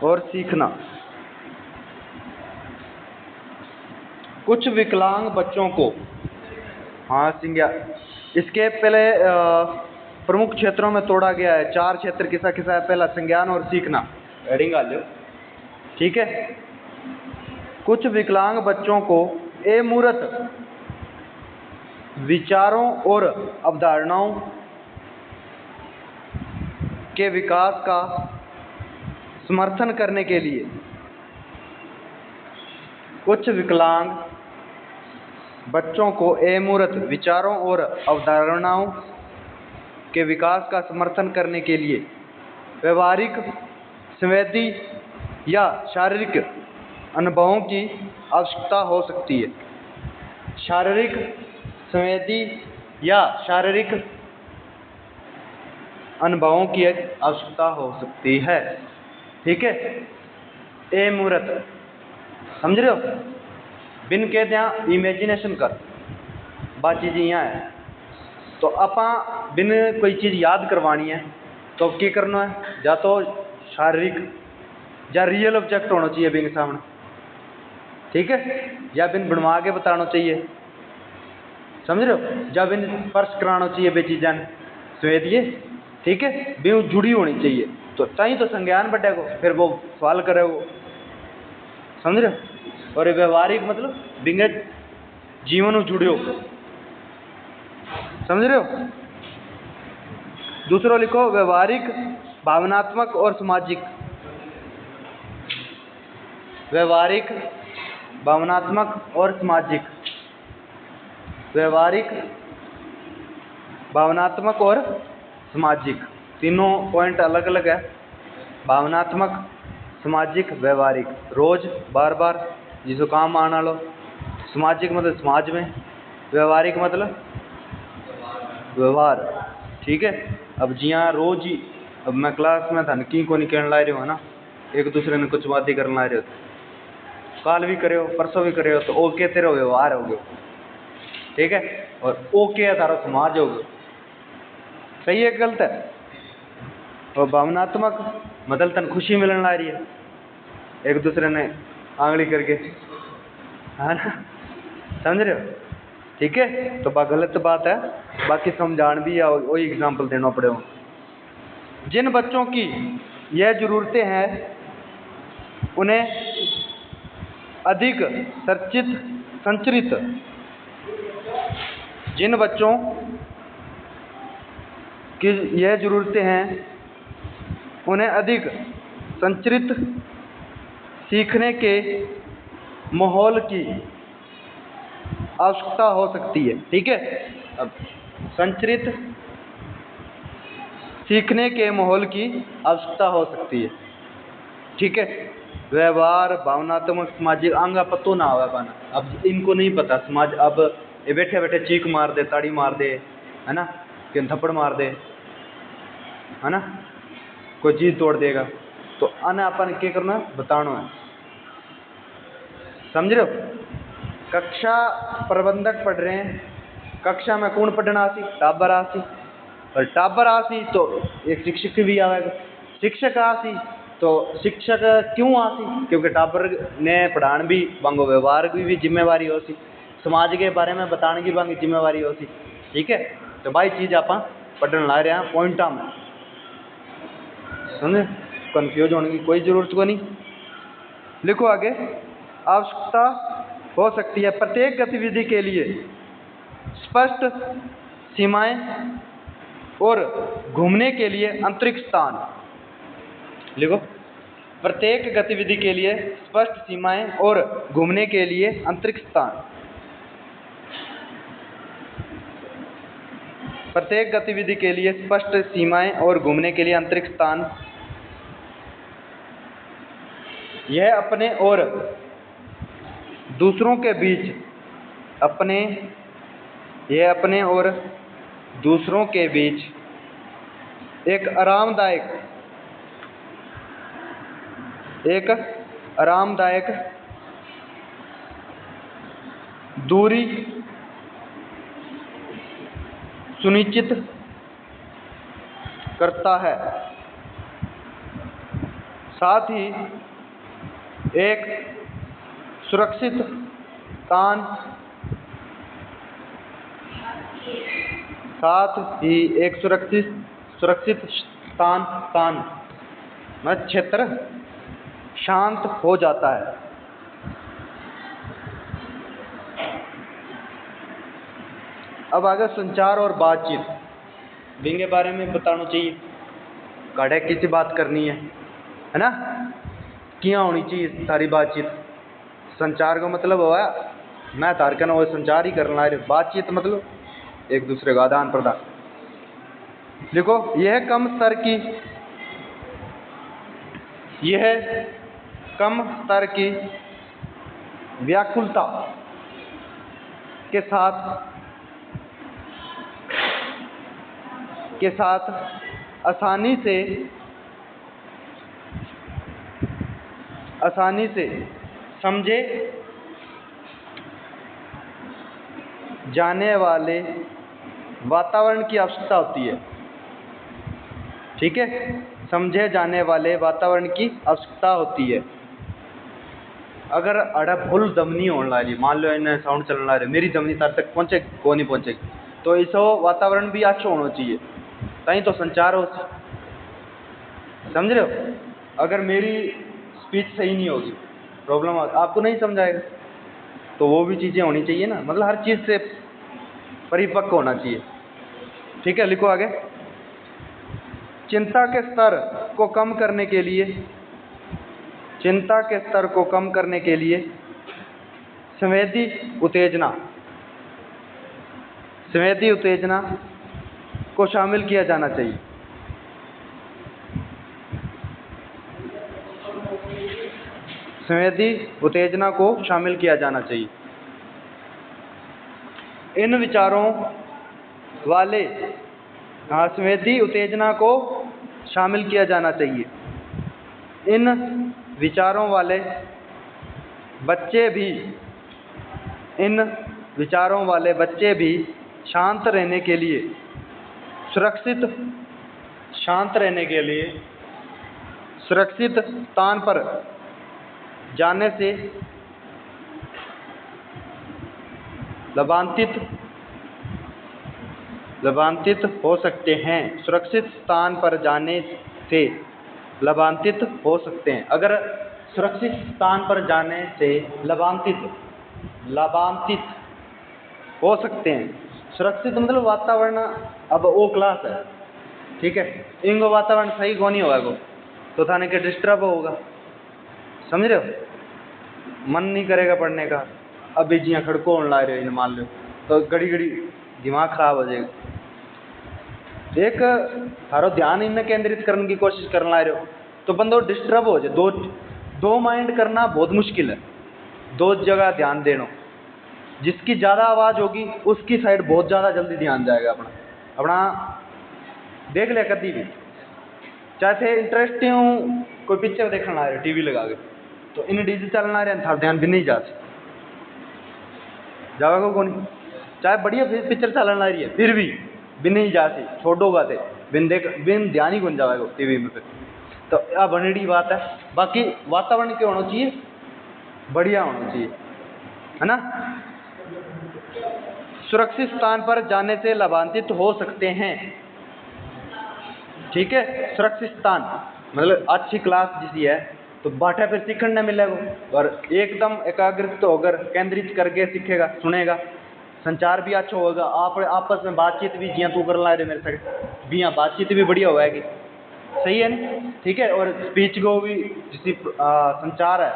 और सीखना। कुछ विकलांग बच्चों को, हाँ संज्ञा, इसके पहले प्रमुख क्षेत्रों में तोड़ा गया है। 4 क्षेत्र किसा किसा है? पहला संज्ञान और सीखना, हेडिंग आ लो, ठीक है। कुछ विकलांग बच्चों को अमूर्त विचारों और अवधारणाओं के विकास का समर्थन करने के लिए, कुछ विकलांग बच्चों को अमूर्त विचारों और अवधारणाओं के विकास का समर्थन करने के लिए व्यवहारिक, संवेदी या शारीरिक अनुभवों की आवश्यकता हो सकती है। शारीरिक, संवेदी या शारीरिक अनुभवों की आवश्यकता हो सकती है, ठीक है। अमूर्त, समझ रहे हो? बिन के दिया इमेजिनेशन कर, बात चीज यहाँ है। तो अपा बिन कोई चीज याद करवानी है तो क्या करना है? या तो शारीरिक या रियल ऑब्जेक्ट होना चाहिए बिन के सामने, ठीक है, या बिन बनवा के बताना चाहिए, समझ रहे हो? या बिन स्पर्श कराना चाहिए बे चीज़ा स्वेदिए, ठीक है, बिन जुड़ी होनी चाहिए। तो तहीं तो संज्ञान बढ़ेगा, फिर वो सवाल करेगा, समझ रहे हो? और व्यवहारिक मतलब बिंगे जीवन जुड़ियो, समझ रहे हो? दूसरा लिखो व्यवहारिक, भावनात्मक और सामाजिक। व्यवहारिक, भावनात्मक और सामाजिक। व्यवहारिक, भावनात्मक और सामाजिक, तीनों पॉइंट अलग अलग है। भावनात्मक, सामाजिक, व्यवहारिक, रोज बार बार जिसको काम आना लो। सामाजिक मतलब समाज में, व्यवहारिक मतलब व्यवहार, ठीक है। अब जिया रोज ही, अब मैं क्लास में था की को निकलने ला रहे हो ना, एक दूसरे ने कुछ बातें करने ला रहे हो, काल भी करे हो परसों भी करे हो, तो ओ के तेरा व्यवहार हो गया, ठीक है। और ओ के तारा समाज हो गया, सही है गलत है? और भावनात्मक मतलब तन खुशी मिलने ला रही है, एक दूसरे ने आंगली करके, है ना, समझ रहे हो? ठीक है। तो गलत बात है, बाकी समझान भी है, वही एग्जाम्पल देना पड़ेगा। जिन बच्चों की यह जरूरतें हैं उन्हें अधिक संचरित, जिन बच्चों की यह जरूरतें हैं उन्हें अधिक संचरित सीखने के माहौल की आवश्यकता हो सकती है, ठीक है। अब संचरित सीखने के माहौल की आवश्यकता हो सकती है, ठीक है। व्यवहार, भावनात्मक, सामाजिक अंग पतो ना आवे पाना, अब इनको नहीं पता समाज, अब ये बैठे बैठे चीख मार दे, ताड़ी मार दे, है ना, कि थप्पड़ मार दे, है ना, कोई चीज तोड़ देगा, तो अन अपन क्या करना बताना है, समझ रहे हो? कक्षा प्रबंधक पढ़ रहे हैं, कक्षा में कौन पढ़ना आसी? टाबर आसी, और टाबर आसी तो एक शिक्षक भी आवेगा, शिक्षक आसी तो शिक्षक क्यों आसी? क्योंकि टाबर ने पढ़ाने भी वांगो व्यवहार की भी जिम्मेवारी हो सी, समाज के बारे में बताने की वांगी जिम्मेवारी हो सी, ठीक है। तो भाई चीज आप पढ़ने ला रहे हैं पॉइंटा में, समझे? कंफ्यूज होने की कोई जरूरत को नहीं। लिखो आगे, आवश्यकता हो सकती है प्रत्येक गतिविधि के लिए स्पष्ट सीमाएं और घूमने के लिए अंतरिक्ष स्थान। लिखो, प्रत्येक गतिविधि के लिए स्पष्ट सीमाएं और घूमने के लिए अंतरिक्ष स्थान। प्रत्येक गतिविधि के लिए स्पष्ट सीमाएं और घूमने के लिए अंतरिक्ष स्थान। यह अपने और दूसरों के बीच अपने और दूसरों के बीच एक आरामदायक दूरी सुनिश्चित करता है। साथ ही एक सुरक्षित स्थान में क्षेत्र शांत हो जाता है। अब आगे संचार और बातचीत इनके बारे में बताना चाहिए। काढ़े किसी बात करनी है ना, क्या होनी चाहिए सारी बातचीत। संचार का मतलब हुआ मैं तारकन वो संचार ही करना है, बातचीत मतलब एक दूसरे का आदान प्रदान। देखो यह कम स्तर की व्याकुलता के साथ आसानी से समझे जाने वाले वातावरण की आवश्यकता होती है। ठीक है, समझे जाने वाले वातावरण की आवश्यकता होती है। अगर अड़ा फुल दमनी होने वाली, मान लो इन्हें साउंड चलने वाले, मेरी दमनी तार तक पहुँचे को नहीं पहुँचेगी, तो इसो वातावरण भी अच्छा होना चाहिए, कहीं तो संचार हो। समझ रहे हो? अगर मेरी स्पीच सही नहीं होगी, प्रॉब्लम आपको नहीं समझाएगा, तो वो भी चीज़ें होनी चाहिए ना, मतलब हर चीज़ से परिपक्व होना चाहिए। ठीक है, लिखो आगे। चिंता के स्तर को कम करने के लिए संवेदी उत्तेजना को शामिल किया जाना चाहिए। संवेदी उत्तेजना को शामिल किया जाना चाहिए। इन विचारों वाले संवेदी उत्तेजना को शामिल किया जाना चाहिए। इन विचारों वाले बच्चे भी शांत रहने के लिए सुरक्षित स्थान पर जाने से लाभान्वित हो सकते हैं। सुरक्षित स्थान पर जाने से लाभान्वित हो सकते हैं। अगर सुरक्षित स्थान पर जाने से लाभान्वित हो सकते हैं। सुरक्षित मतलब वातावरण अब ओ क्लास है, ठीक है, इनको वातावरण सही को नहीं होगा तो थाने के डिस्टर्ब होगा। समझ रहे हो? मन नहीं करेगा पढ़ने का। अब जियाँ खड़को होने ला रहे हो, मान लो तो घड़ी घड़ी दिमाग खराब हो जाएगा। एक थारो ध्यान इन्हें केंद्रित करने की कोशिश करने ला रहे हो तो बंदो डिस्टर्ब हो जाए। दो माइंड करना बहुत मुश्किल है, दो जगह ध्यान देना। जिसकी ज़्यादा आवाज़ होगी उसकी साइड बहुत ज़्यादा जल्दी ध्यान जाएगा अपना। देख ले कभी भी, चाहे इंटरेस्टिंग कोई पिक्चर देखने आ रहे टीवी लगा के, तो इन डीजे चलना रहे थार ध्यान भी नहीं जाएगा कौन। चाहे बढ़िया पिक्चर चलने आ रही है फिर भी नहीं जाती, छोड़ोगा थे बिन ध्यान ही कौन जाएगा टीवी में। फिर तो यह बनड़ी बात है। बाकी वातावरण क्या होना चाहिए? बढ़िया होना चाहिए, है ना। सुरक्षित स्थान पर जाने से लाभान्वित हो सकते हैं। ठीक है, सुरक्षित स्थान मतलब अच्छी क्लास जिसी है तो बाटा फिर सीखने मिलेगा और एकदम एकाग्रित होकर केंद्रित करके सीखेगा, सुनेगा। संचार भी अच्छा होगा, आप आपस में बातचीत भी जिया तू कर ला रहे मेरे साथ भी, यहाँ बातचीत भी बढ़िया होगी। सही है ना? ठीक है, और स्पीच को भी जिस संचार है,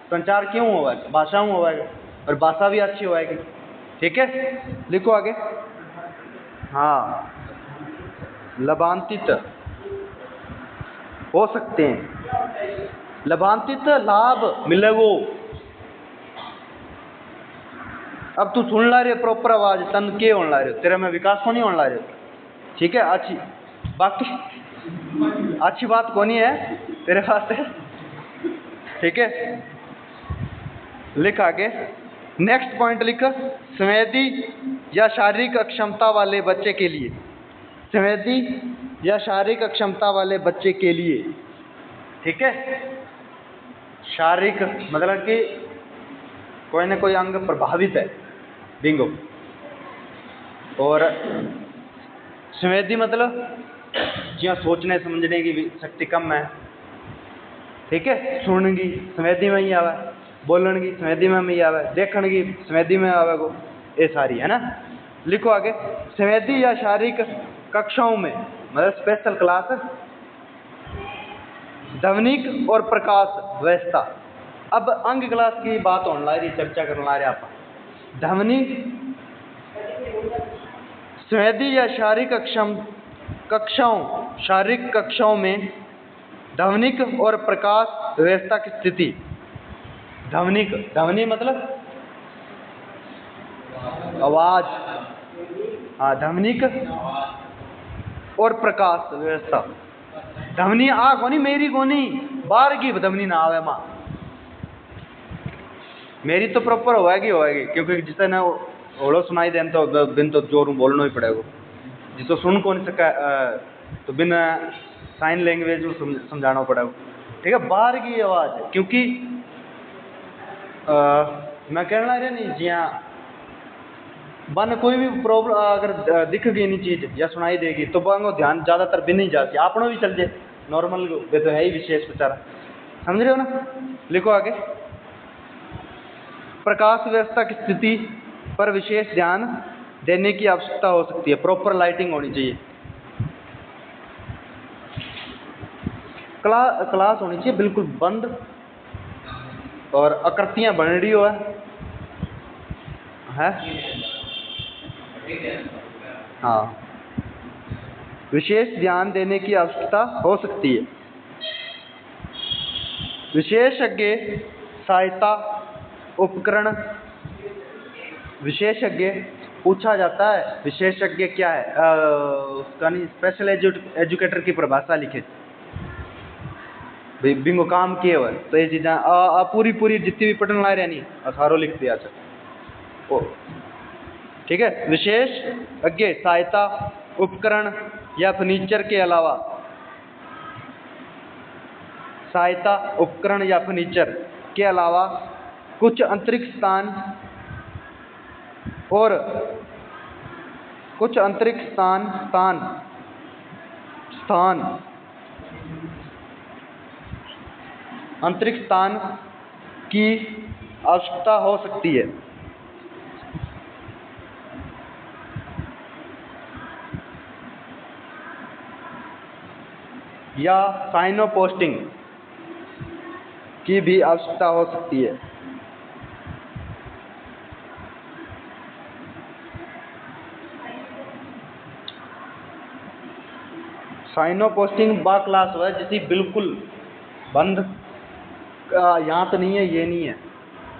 संचार क्यों होगा? भाषाओं होगा और भाषा भी अच्छी होगी। ठीक है, लिखो आगे। हाँ, लाभान्वित हो सकते हैं। लाभान्वित लाभ मिलेगो। अब तू सुन ला रहे प्रॉपर आवाज, तन के होने ला रहे, तेरे में विकास को नहीं होने ला रहे। ठीक है, बाकी अच्छी बात कौन है तेरे पास है। ठीक है, लिख आगे। नेक्स्ट पॉइंट लिख, संवेदी या शारीरिक अक्षमता वाले बच्चे के लिए। संवेदी या शारीरिक अक्षमता वाले बच्चे के लिए। ठीक है। शारीरिक मतलब कि कोई ना कोई अंग प्रभावित है, बिंगो। और संवेदी मतलब जिया सोचने समझने की शक्ति कम है, ठीक है। सुनने की संवेदी में ही आवे, बोलने की संवेदी में ही आवे, देखने की संवेदी में आवे को, ये सारी है ना। लिखो आगे, संवेदी या शारीरिक कक्षाओं में मतलब स्पेशल क्लास ध्वनिक और प्रकाश व्यवस्था। अब अंग क्लास की बात होने ला रही, चर्चा करने ला रहे आप। ध्वनि संवेदी या शारीरिक कक्षाओं में ध्वनिक और प्रकाश व्यवस्था की स्थिति। ध्वनि मतलब आवाज, हाँ, ध्वनिक और प्रकाश व्यवस्था। ध्वनि आ कोनी मेरी कोनी, बाहर की ध्वनि ना आवे मां, मेरी तो प्रॉपर होएगी, क्योंकि जिसे ना ओलो सुनाई देन तो बिन तो जोर बोलना ही पड़ेगा। जिसको सुन कौन सका तो बिन साइन लैंग्वेज समझाना पड़ेगा, ठीक है। बाहर की आवाज, क्योंकि मैं कहना रहा नहीं जिया बन कोई भी प्रॉब्लम अगर दिख गई नहीं चीज या सुनाई देगी तो बन ध्यान ज्यादातर भी नहीं जाती, आपनो भी चल जाए नॉर्मल, वे तो है ही विशेष बेचारा, समझ रहे हो ना। लिखो आगे, प्रकाश व्यवस्था की स्थिति पर विशेष ध्यान देने की आवश्यकता हो सकती है। प्रॉपर लाइटिंग होनी चाहिए, क्लास होनी चाहिए बिल्कुल बंद, और आकृतियां बन रही हो है? हाँ, विशेष ध्यान देने की आवश्यकता हो सकती है। विशेषज्ञ सहायता उपकरण, विशेषज्ञ पूछा जाता है, विशेषज्ञ क्या है उसका नहीं, स्पेशल एजुकेटर की परिभाषा लिखे बिंगो काम किए हुए, तो ये चीज़ें पूरी जितनी भी पढ़ने ला रहे नहीं सारो लिख दिया ओ, ठीक है। विशेषज्ञ सहायता उपकरण या फर्नीचर के अलावा, सहायता उपकरण या फर्नीचर के अलावा कुछ अंतरिक्ष स्थान और कुछ अंतरिक्ष स्थान की आवश्यकता हो सकती है। या साइनो पोस्टिंग की भी आवश्यकता हो सकती है। साइनो पोस्टिंग बा क्लास हुआ जिसकी बिल्कुल बंद, यहाँ तो नहीं है, ये नहीं है,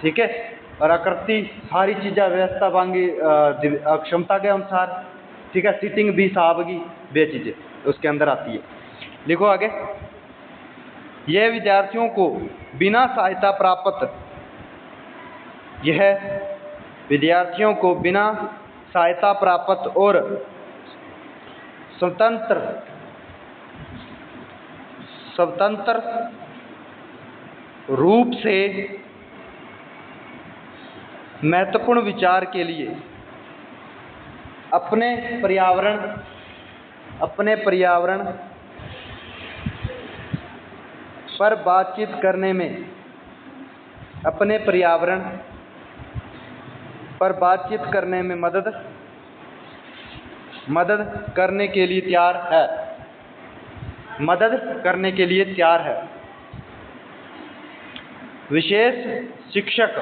ठीक है। और आकृति सारी चीज़ें व्यवस्था पाएंगी क्षमता के अनुसार, ठीक है। सीटिंग भी साहब की वे चीज़ें उसके अंदर आती है। लिखो आगे, यह विद्यार्थियों को बिना सहायता प्राप्त और स्वतंत्र रूप से महत्वपूर्ण विचार के लिए अपने पर्यावरण पर बातचीत करने में मदद करने के लिए तैयार है। विशेष शिक्षक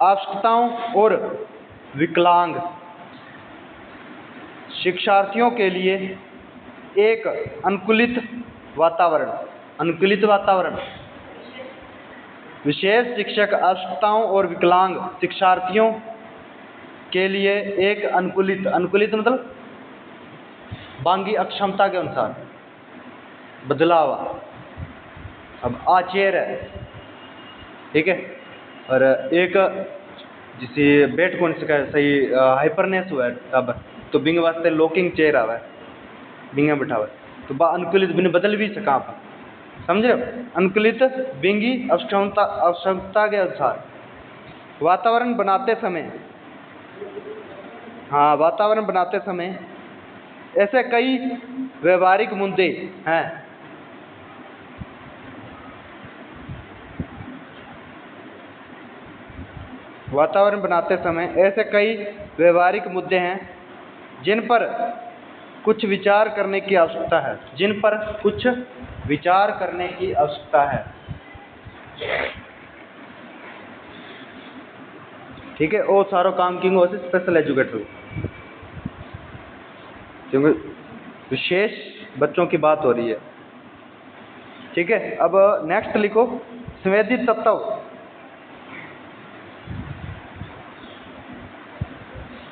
आवश्यकताओं और विकलांग शिक्षार्थियों के लिए एक अनुकूलित वातावरण। विशेष शिक्षक आवश्यकताओं और विकलांग शिक्षार्थियों के लिए एक अनुकूलित मतलब बांगी अक्षमता के अनुसार बदलाव। अब आचेर है, ठीक है। और एक जिसे बैठ कौन सका सही हाइपरनेस हुआ है, तब तो बिंग वास्ते लॉकिंग चेयर आवे, बिंगे बिठावे तो बा अनुकूलित बिन बदल भी सका आप, समझे? अनुकूलित बिंगी आवश्यकता के अनुसार। वातावरण बनाते समय, हाँ, वातावरण बनाते समय ऐसे कई व्यवहारिक मुद्दे हैं। वातावरण बनाते समय ऐसे कई व्यवहारिक मुद्दे हैं जिन पर कुछ विचार करने की आवश्यकता है, जिन पर कुछ विचार करने की आवश्यकता है। ठीक है, और सारो काम किंग हो स्पेशल एजुकेटर, क्योंकि विशेष बच्चों की बात हो रही है। ठीक है, अब नेक्स्ट लिखो संवेदी तत्व।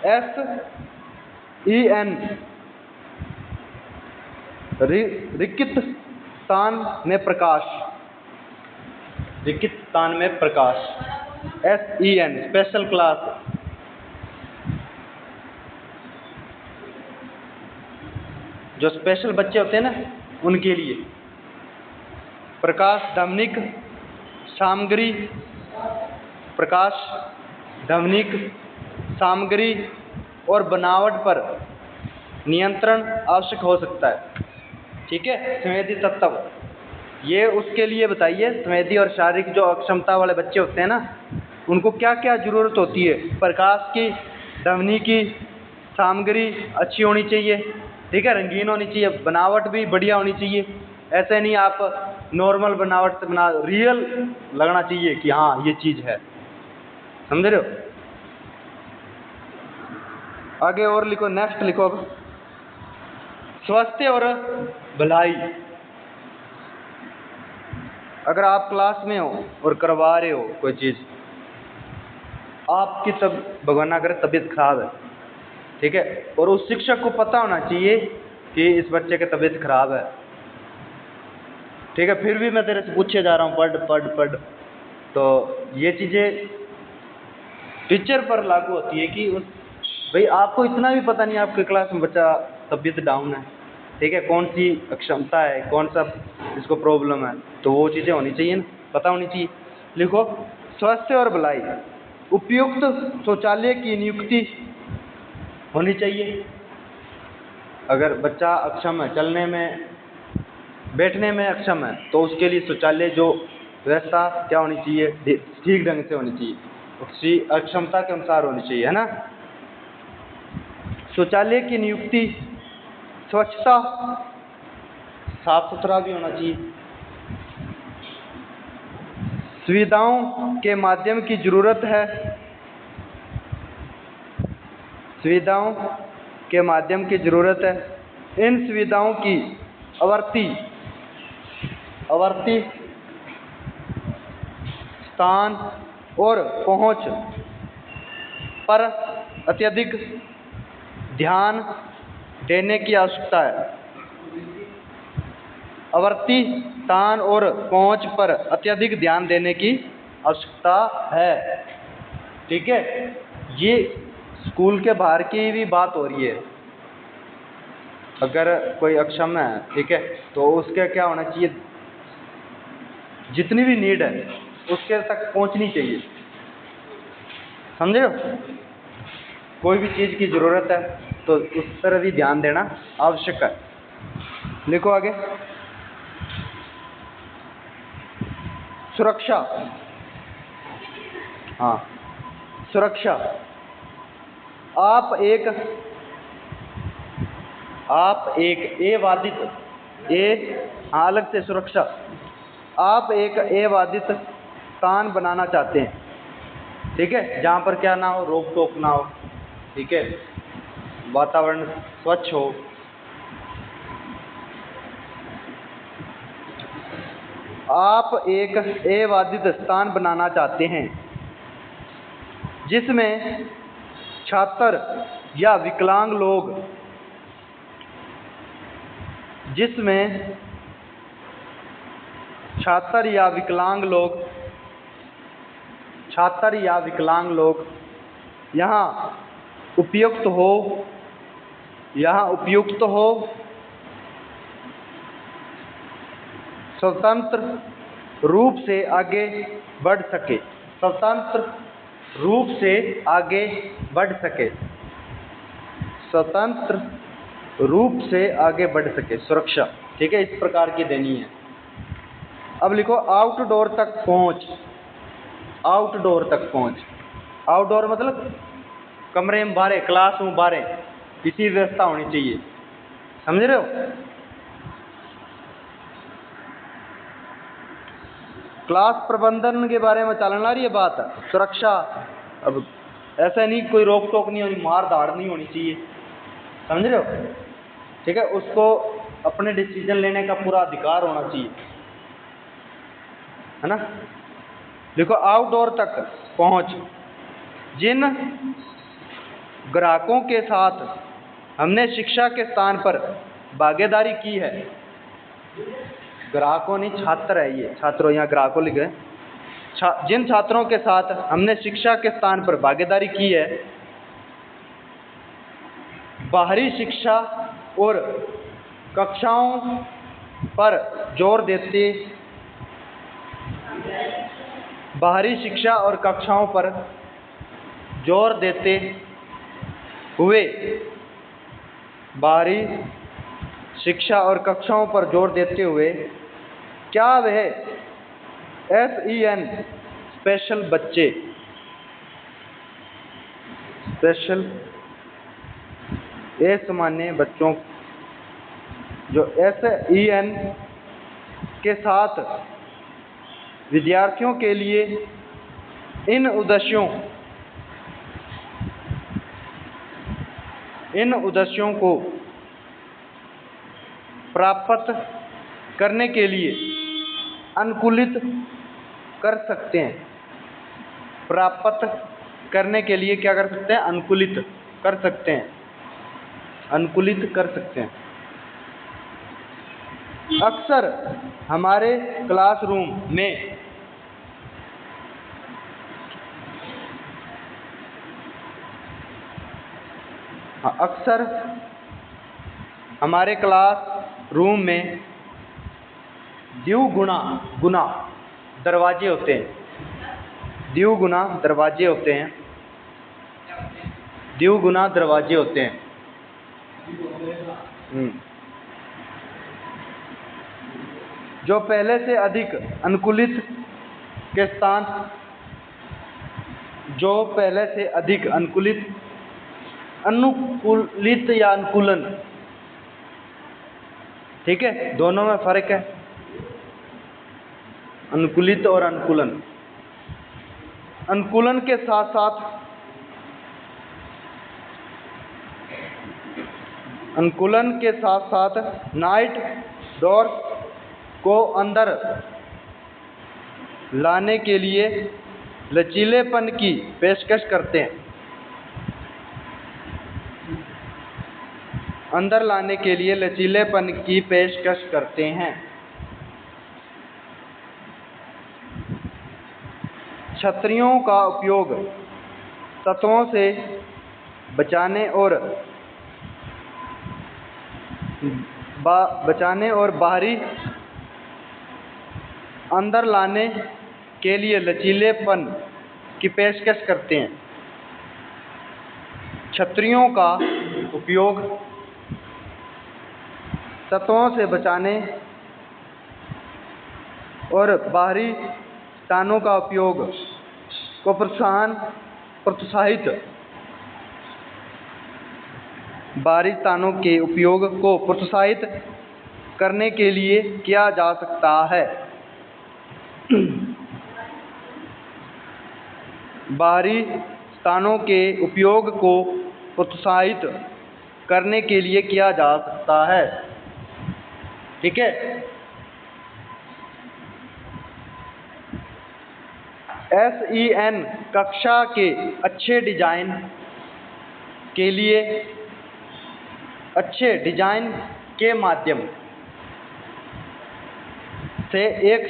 SEN रिक्त स्थान में प्रकाश, रिक्त स्थान में प्रकाश। SEN स्पेशल क्लास, जो स्पेशल बच्चे होते हैं ना उनके लिए। प्रकाश ध्वनिक सामग्री, प्रकाश ध्वनिक सामग्री और बनावट पर नियंत्रण आवश्यक हो सकता है। ठीक है, संवेदी तत्व ये उसके लिए बताइए, संवेदी और शारीरिक जो अक्षमता वाले बच्चे होते हैं ना उनको क्या क्या जरूरत होती है। प्रकाश की, ध्वनि की, सामग्री अच्छी होनी चाहिए, ठीक है, रंगीन होनी चाहिए, बनावट भी बढ़िया होनी चाहिए। ऐसे नहीं आप नॉर्मल बनावट से बना, रियल लगना चाहिए कि हाँ ये चीज़ है, समझ रहे हो? आगे और लिखो, नेक्स्ट लिखो अब स्वास्थ्य और भलाई। अगर आप क्लास में हो और करवा रहे हो कोई चीज़, आपकी तब भगवान ना करे तबीयत खराब है, ठीक है, और उस शिक्षक को पता होना चाहिए कि इस बच्चे की तबीयत खराब है, ठीक है, फिर भी मैं तेरे से पूछे जा रहा हूँ पढ़ पढ़ पढ़, तो ये चीज़ें टीचर पर लागू होती है कि उस भाई आपको इतना भी पता नहीं आपके क्लास में बच्चा तबीयत डाउन है, ठीक है, कौन सी अक्षमता है, कौन सा इसको प्रॉब्लम है, तो वो चीज़ें होनी चाहिए ना, पता होनी चाहिए। लिखो स्वास्थ्य और भलाई। उपयुक्त शौचालय की नियुक्ति होनी चाहिए। अगर बच्चा अक्षम है, चलने में बैठने में अक्षम है, तो उसके लिए शौचालय जो व्यवस्था क्या होनी चाहिए, ठीक ढंग से होनी चाहिए, उसकी अक्षमता के अनुसार होनी चाहिए, है ना। शौचालय की नियुक्ति, स्वच्छता, साफ सुथरा भी होना चाहिए। सुविधाओं के माध्यम की जरूरत है, सुविधाओं के माध्यम की जरूरत है। इन सुविधाओं की आवर्ती स्थान और पहुंच पर अत्यधिक ध्यान देने की आवश्यकता है। आवर्ती स्थान और पहुंच पर अत्यधिक ध्यान देने की आवश्यकता है, ठीक है। ये स्कूल के बाहर की भी बात हो रही है। अगर कोई अक्षम है, ठीक है, तो उसके क्या होना चाहिए, जितनी भी नीड है उसके तक पहुंचनी चाहिए, समझे हो। कोई भी चीज़ की ज़रूरत है तो उस तरह भी ध्यान देना आवश्यक है। लिखो आगे, सुरक्षा। हाँ, सुरक्षा। आप एक अलग से सुरक्षा। आप एक अबाधित स्थान बनाना चाहते हैं, ठीक है, जहाँ पर क्या ना हो, रोक टोक ना हो, ठीक है, वातावरण स्वच्छ हो। आप एक अबाधित स्थान बनाना चाहते हैं जिसमें छात्र या विकलांग लोग, छात्र या विकलांग लोग यहाँ उपयुक्त हो यहाँ उपयुक्त हो, स्वतंत्र रूप से आगे बढ़ सके, स्वतंत्र रूप से आगे बढ़ सके, स्वतंत्र रूप से आगे बढ़ सके, सुरक्षा। ठीक है, इस प्रकार की देनी है। अब लिखो आउटडोर तक पहुंच, आउटडोर तक पहुंच। आउटडोर मतलब कमरे में बाहर, क्लास में बाहर, इसी व्यवस्था होनी चाहिए, समझ रहे हो। क्लास प्रबंधन के बारे में चलना रही है बात, सुरक्षा। अब ऐसा नहीं, कोई रोक टोक नहीं होनी, मार धाड़ नहीं होनी चाहिए, समझ रहे हो। ठीक है, उसको अपने डिसीजन लेने का पूरा अधिकार होना चाहिए, है ना। देखो आउटडोर तक पहुंच, जिन ग्राहकों के साथ हमने शिक्षा के स्थान पर भागीदारी की है, ग्राहकों नहीं छात्र है, ये छात्रों, यहाँ ग्राहकों लिखे, जिन छात्रों के साथ हमने शिक्षा के स्थान पर भागीदारी की है, बाहरी शिक्षा और कक्षाओं पर जोर देते, बाहरी शिक्षा और कक्षाओं पर जोर देते हुए, बाहरी शिक्षा और कक्षाओं पर जोर देते हुए, क्या वह SEN स्पेशल बच्चे, स्पेशल असामान्य बच्चों, जो SEN के साथ विद्यार्थियों के लिए इन उद्देश्यों को प्राप्त करने के लिए अनुकूलित कर सकते हैं, प्राप्त करने के लिए क्या कर सकते हैं, अनुकूलित कर सकते हैं, अनुकूलित कर सकते हैं। अक्सर हमारे क्लासरूम में अक्सर हमारे क्लास रूम में द्विगुना दरवाजे होते हैं, द्विगुना दरवाजे होते हैं, द्विगुना दरवाजे होते हैं। जो पहले से अधिक अनुकूलित के स्थान, जो पहले से अधिक अनुकूलित या अनुकूलन, ठीक है, दोनों में फर्क है, अनुकूलित और अनुकूलन। अनुकूलन के साथ साथ, अनुकूलन के साथ साथ नाइट डोर्स को अंदर लाने के लिए लचीलेपन की पेशकश करते हैं, अंदर लाने के लिए लचीलेपन की पेशकश करते हैं। छतरियों का उपयोग तत्वों से बचाने और बाहरी अंदर लाने के लिए लचीलेपन की पेशकश करते हैं। छतरियों का उपयोग तत्वों से बचाने और बाहरी स्थानों का उपयोग को प्रोत्साहित, बाहरी स्थानों के उपयोग को प्रोत्साहित करने के लिए किया जा सकता है। बाहरी स्थानों के उपयोग को प्रोत्साहित करने के लिए किया जा सकता है, ठीक है। SEN कक्षा के अच्छे डिजाइन के लिए, अच्छे डिजाइन के माध्यम से एक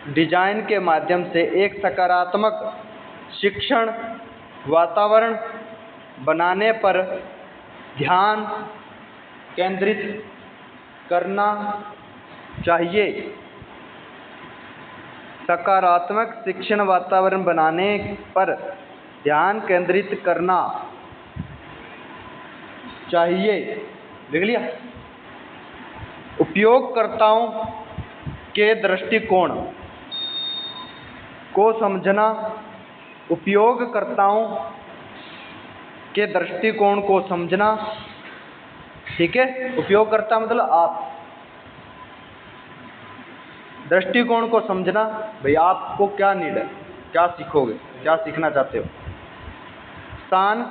डिजाइन के माध्यम से एक सकारात्मक शिक्षण वातावरण बनाने पर ध्यान केंद्रित करना चाहिए। सकारात्मक शिक्षण वातावरण बनाने पर ध्यान केंद्रित करना चाहिए। लिख लिया। उपयोगकर्ताओं के दृष्टिकोण को समझना। उपयोगकर्ताओं के दृष्टिकोण को समझना। ठीक है, उपयोगकर्ता मतलब आप। दृष्टिकोण को समझना, भाई आपको क्या नीड है, क्या सीखोगे, क्या सीखना चाहते हो। स्थान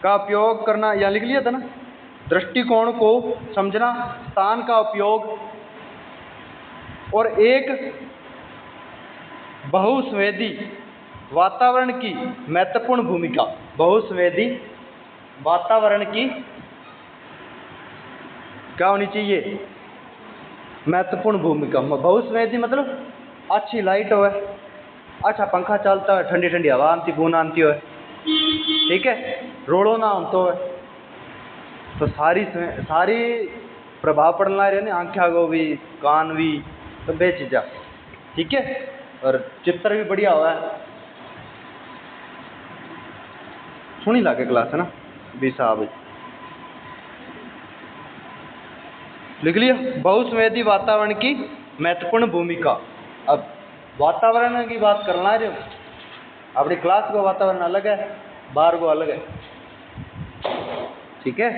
का उपयोग करना, यहाँ लिख लिया था ना। दृष्टिकोण को समझना, स्थान का उपयोग और एक बहुसंवेदी वातावरण की महत्वपूर्ण भूमिका। बहुसंवेदी वातावरण की क्या होनी चाहिए, महत्वपूर्ण भूमिका। बहुसंवेदी मतलब अच्छी लाइट हो, अच्छा पंखा चलता है, ठंडी ठंडी हवा आती, बूंद आती हो, ठीक है, रोड़ो ना होतो है, तो सारी प्रभाव पड़ना रहे, आंखें को भी, कान भी, तो बे चीज़ा। ठीक है, और चित्र भी बढ़िया हुआ है। सुनी लागे क्लास है ना भी साहब। लिख लिया। बहुसंवेदी वातावरण की महत्वपूर्ण भूमिका। अब वातावरण की बात करना है, अपनी क्लास का वातावरण अलग है, बाहर को अलग है। ठीक है,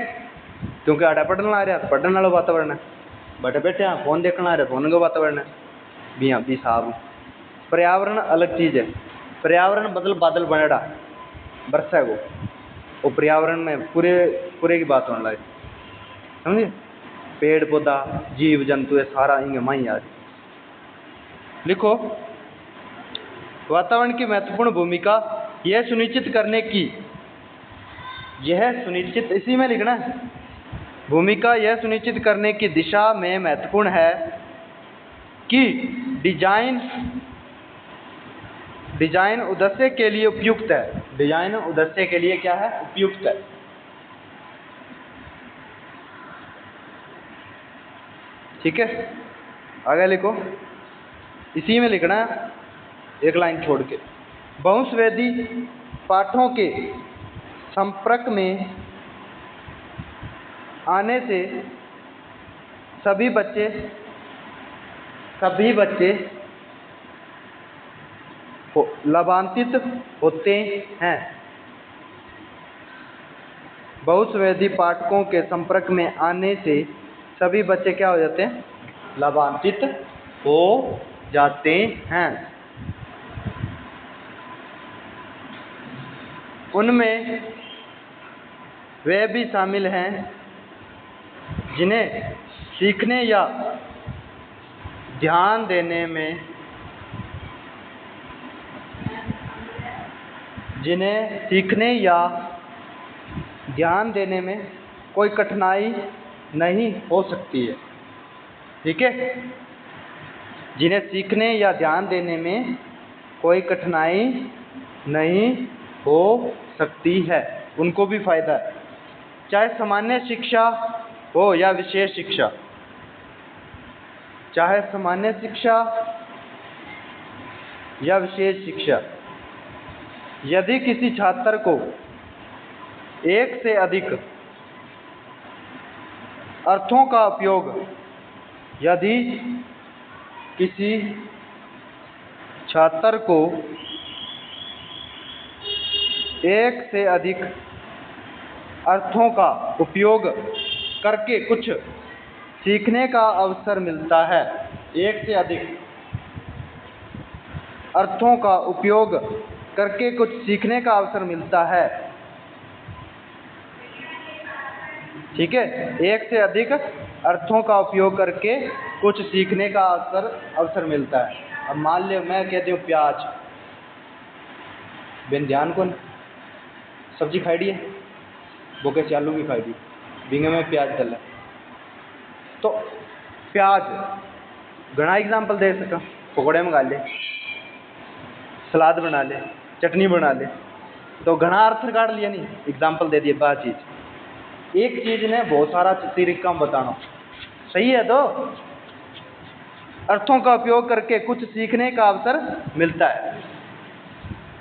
क्योंकि आड़ा पढ़ने आ रहा, पढ़ने वाला वातावरण है, बैठे बैठे यहाँ फोन देखना आ रहा, फोन का वातावरण है भी। यहाँ भी साहब पर्यावरण अलग चीज़ है। पर्यावरण मतलब बादल बनेड़ा बरसा को, वो पर्यावरण में पूरे की बात होने लगे, समझे। पेड़ पौधा, जीव जंतु, ये सारा इंगे माई यार। लिखो। वातावरण की महत्वपूर्ण भूमिका यह सुनिश्चित करने की, यह सुनिश्चित इसी में लिखना है। भूमिका यह सुनिश्चित करने की दिशा में महत्वपूर्ण है कि डिजाइन उद्देश्य के लिए उपयुक्त है। डिजाइन उद्देश्य के लिए क्या है, उपयुक्त है। ठीक है, आगे लिखो। इसी में लिखना है, एक लाइन छोड़ के। बहुसंवेदी पाठों के संपर्क में आने से सभी बच्चे लाभान्वित होते हैं। बहुसंवेदी पाठकों के संपर्क में आने से सभी बच्चे क्या हो जाते हैं, लाभान्वित हो जाते हैं। उनमें वे भी शामिल हैं जिन्हें सीखने या ध्यान देने में कोई कठिनाई नहीं हो सकती है। ठीक है, जिन्हें सीखने या ध्यान देने में कोई कठिनाई नहीं हो सकती है, उनको भी फायदा है। चाहे सामान्य शिक्षा हो या विशेष शिक्षा, चाहे सामान्य शिक्षा या विशेष शिक्षा, यदि किसी छात्र को एक से अधिक अर्थों का उपयोग, यदि किसी छात्र को एक से अधिक अर्थों का उपयोग करके कुछ सीखने का अवसर मिलता है। एक से अधिक अर्थों का उपयोग करके कुछ सीखने का अवसर मिलता है। ठीक है, एक से अधिक अर्थों का उपयोग करके कुछ सीखने का अवसर मिलता है। अब मान लो मैं कहती हूँ प्याज, बिन ध्यान को सब्जी खाई दी है, वो कैसे आलू भी खाई दी, बिंगे में प्याज डला, तो प्याज घना एग्जाम्पल दे सका, पकौड़े मंगा ले, सलाद बना ले, चटनी बना ले, तो घना अर्थ काट लिया नहीं, एग्जाम्पल दे दिए बार चीज। एक चीज ने बहुत सारा तरीका बताना सही है, तो अर्थों का उपयोग करके कुछ सीखने का अवसर मिलता है।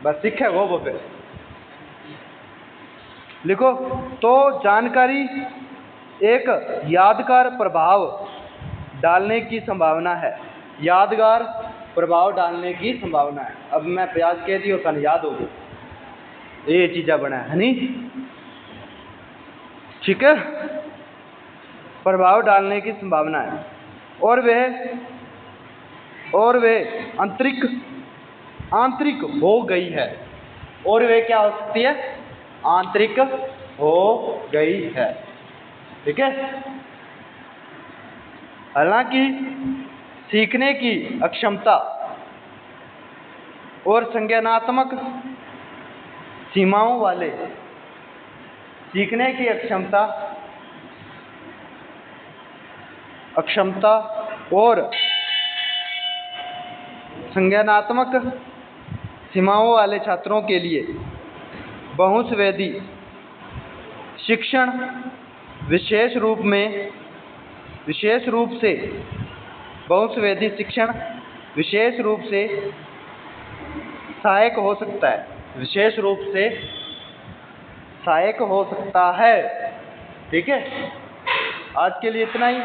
बस सीखे वो फिर लिखो। तो जानकारी एक यादगार प्रभाव डालने की संभावना है, यादगार प्रभाव डालने की संभावना है। अब मैं प्याज कह दी और तन याद हो गई, ये चीज़ा बना है नहीं, ठीक है। प्रभाव डालने की संभावना है, और वह आंतरिक हो गई है, और वे क्या हो सकती है, आंतरिक हो गई है, ठीक है। हालांकि सीखने की अक्षमता और संज्ञानात्मक सीमाओं वाले, सीखने की अक्षमता और संज्ञानात्मक सीमाओं वाले छात्रों के लिए बहुशवेदी शिक्षण विशेष रूप से सहायक हो सकता है, ठीक है। आज के लिए इतना ही।